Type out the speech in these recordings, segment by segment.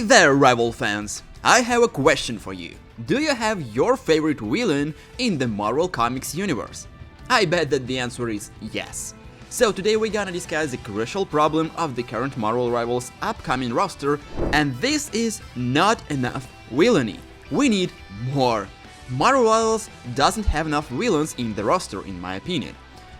there, rival fans! I have a question for you. Do you have your favorite villain in the Marvel Comics universe? I bet that the answer is yes. So today we're gonna discuss the crucial problem of the current Marvel Rivals upcoming roster, and this is not enough villainy. We need more. Marvel Rivals doesn't have enough villains in the roster, in my opinion.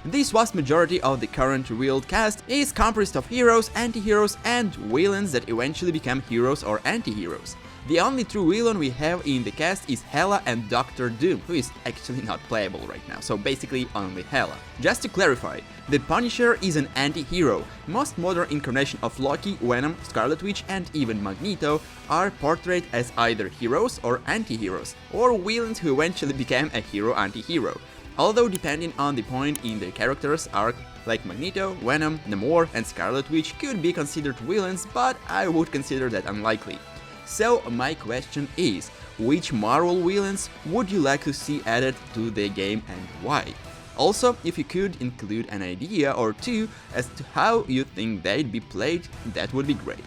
This vast majority of the current revealed cast is comprised of heroes, anti-heroes, and villains that eventually become heroes or anti-heroes. The only true villain we have in the cast is Hela and Doctor Doom, who is actually not playable right now, so basically only Hela. Just to clarify, the Punisher is an anti-hero. Most modern incarnation of Loki, Venom, Scarlet Witch, and even Magneto are portrayed as either heroes or anti-heroes, or villains who eventually became a hero-anti-hero. Although depending on the point in the character's arc, like Magneto, Venom, Namor, and Scarlet Witch could be considered villains, but I would consider that unlikely. So my question is, which Marvel villains would you like to see added to the game and why? Also, if you could include an idea or two as to how you think they'd be played, that would be great.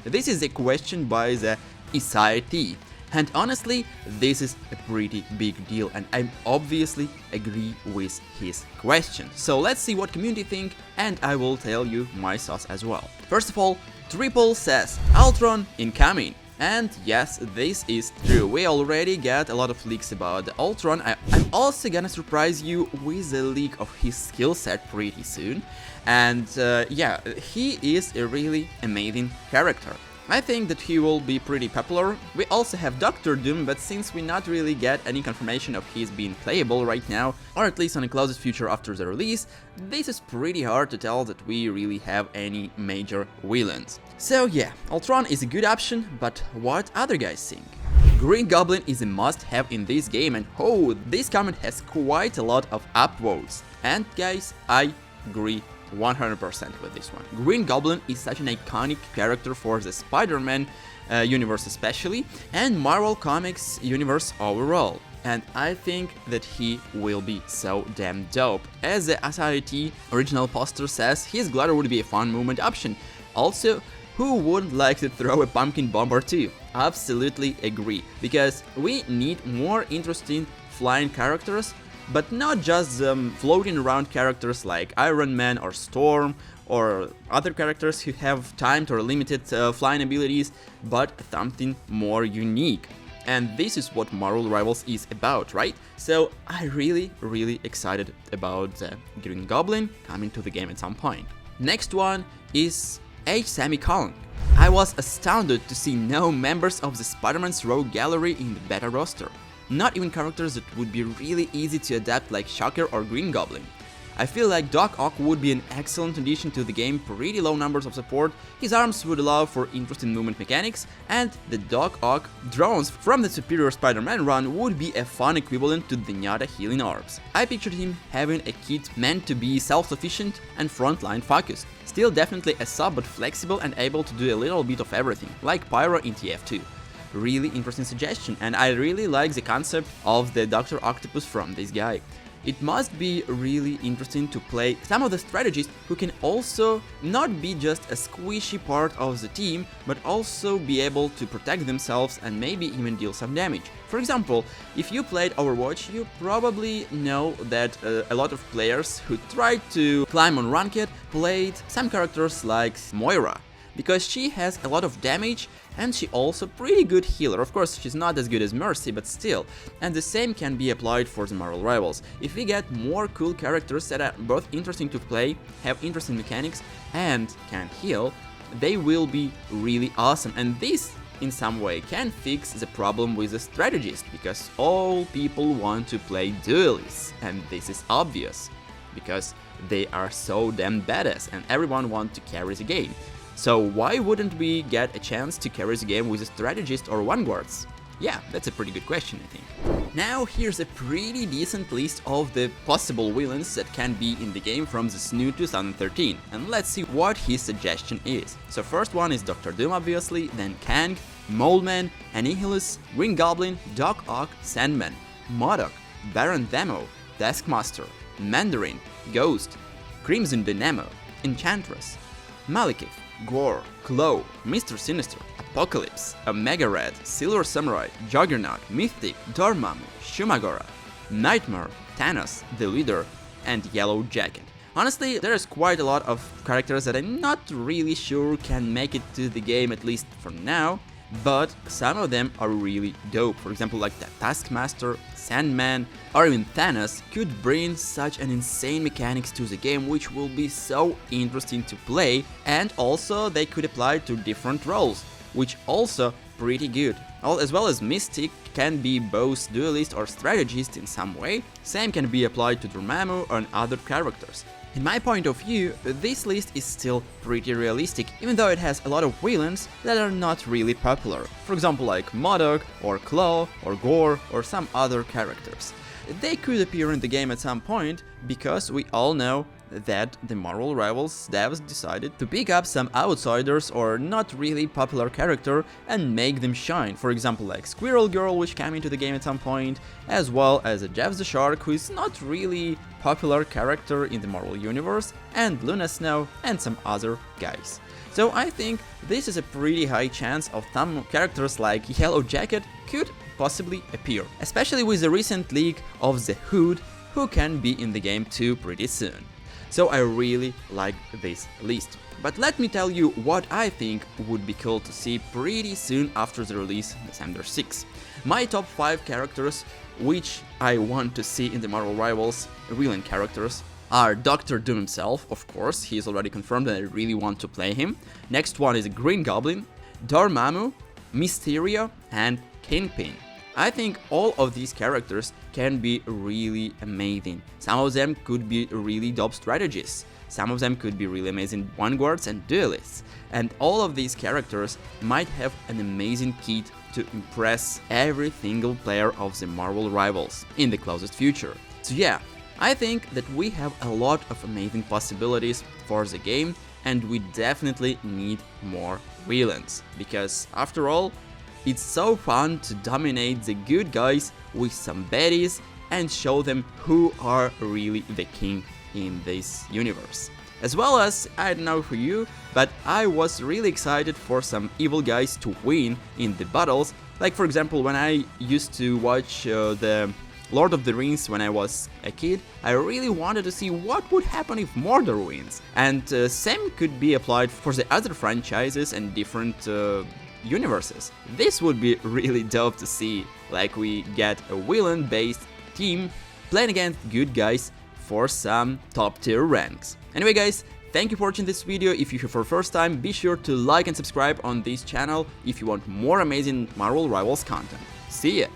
This is a question by the Isai T. And honestly, this is a pretty big deal, and I obviously agree with his question. So let's see what community think, and I will tell you my sauce as well. First of all, Triple says, Ultron incoming. And yes, this is true. We already got a lot of leaks about the Ultron. I'm also gonna surprise you with a leak of his skill set pretty soon. And yeah, he is a really amazing character. I think that he will be pretty popular. We also have Doctor Doom, but since we not really get any confirmation of his being playable right now, or at least on the closest future after the release, this is pretty hard to tell that we really have any major villains. So yeah, Ultron is a good option, but what other guys think? Green Goblin is a must-have in this game, and oh, this comment has quite a lot of upvotes. And guys, I agree 100% with this one. Green Goblin is such an iconic character for the Spider-Man universe especially, and Marvel Comics universe overall. And I think that he will be so damn dope. As the Asari original poster says, his glider would be a fun movement option. Also, who wouldn't like to throw a pumpkin bomb or two? Absolutely agree, because we need more interesting flying characters, but not just floating around characters like Iron Man or Storm or other characters who have timed or limited flying abilities, but something more unique. And this is what Marvel Rivals is about, right? So I'm really excited about the Green Goblin coming to the game at some point. Next one is H. I was astounded to see no members of the Spider-Man's Rogue Gallery in the beta roster. Not even characters that would be really easy to adapt like Shocker or Green Goblin. I feel like Doc Ock would be an excellent addition to the game, pretty low numbers of support, his arms would allow for interesting movement mechanics, and the Doc Ock drones from the Superior Spider-Man run would be a fun equivalent to the Nyata healing orbs. I pictured him having a kit meant to be self-sufficient and frontline focused. Still definitely a sub but flexible and able to do a little bit of everything, like Pyro in TF2. Really interesting suggestion, and I really like the concept of the Dr. Octopus from this guy. It must be really interesting to play some of the strategists who can also not be just a squishy part of the team, but also be able to protect themselves and maybe even deal some damage. For example, if you played Overwatch, you probably know that a lot of players who tried to climb on Ranked played some characters like Moira, because she has a lot of damage and she also pretty good healer. Of course, she's not as good as Mercy, but still. And the same can be applied for the Marvel Rivals. If we get more cool characters that are both interesting to play, have interesting mechanics, and can heal, they will be really awesome. And this, in some way, can fix the problem with the strategist, because all people want to play duelists, and this is obvious, because they are so damn badass and everyone wants to carry the game. So why wouldn't we get a chance to carry the game with a strategist or vanguards? Yeah, that's a pretty good question, I think. Now here's a pretty decent list of the possible villains that can be in the game from the new 2013, and let's see what his suggestion is. So first one is Dr. Doom obviously, then Kang, Moleman, Annihilus, Green Goblin, Doc Ock, Sandman, MODOK, Baron Zemo, Taskmaster, Mandarin, Ghost, Crimson Dynamo, Enchantress, Malekith, Gore, Claw, Mr. Sinister, Apocalypse, Omega Red, Silver Samurai, Juggernaut, Mystic, Dormammu, Shumagora, Nightmare, Thanos, the Leader, and Yellow Jacket. Honestly, there is quite a lot of characters that I'm not really sure can make it to the game, at least for now, but some of them are really dope. For example, like the Taskmaster, Sandman, or even Thanos could bring such an insane mechanics to the game, which will be so interesting to play, and also they could apply to different roles, which also pretty good. As well as Mystic can be both duelist or strategist in some way, same can be applied to Dormammu and other characters. In my point of view, this list is still pretty realistic, even though it has a lot of villains that are not really popular. For example, like MODOK, or Claw, or Gore, or some other characters. They could appear in the game at some point, because we all know that the Marvel Rivals devs decided to pick up some outsiders or not really popular character and make them shine. For example, like Squirrel Girl, which came into the game at some point, as well as Jeff the Shark, who is not really popular character in the Marvel universe, and Luna Snow, and some other guys. So I think this is a pretty high chance of some characters like Yellow Jacket could possibly appear, especially with the recent leak of the Hood, who can be in the game too pretty soon. So I really like this list. But let me tell you what I think would be cool to see pretty soon after the release December 6. My top 5 characters which I want to see in the Marvel Rivals villain characters are Dr. Doom himself, of course, he is already confirmed and I really want to play him. Next one is Green Goblin, Dormammu, Mysterio, and Kingpin. I think all of these characters can be really amazing. Some of them could be really dope strategists, some of them could be really amazing vanguards and duelists, and all of these characters might have an amazing kit to impress every single player of the Marvel Rivals in the closest future. So yeah, I think that we have a lot of amazing possibilities for the game, and we definitely need more villains, because after all, it's so fun to dominate the good guys with some baddies and show them who are really the king in this universe. As well as, I don't know for you, but I was really excited for some evil guys to win in the battles. Like for example, when I used to watch the Lord of the Rings when I was a kid, I really wanted to see what would happen if Mordor wins. And same could be applied for the other franchises and different universes. This would be really dope to see, like we get a villain-based team playing against good guys for some top-tier ranks. Anyway guys, thank you for watching this video. If you're here for the first time, be sure to like and subscribe on this channel if you want more amazing Marvel Rivals content. See ya!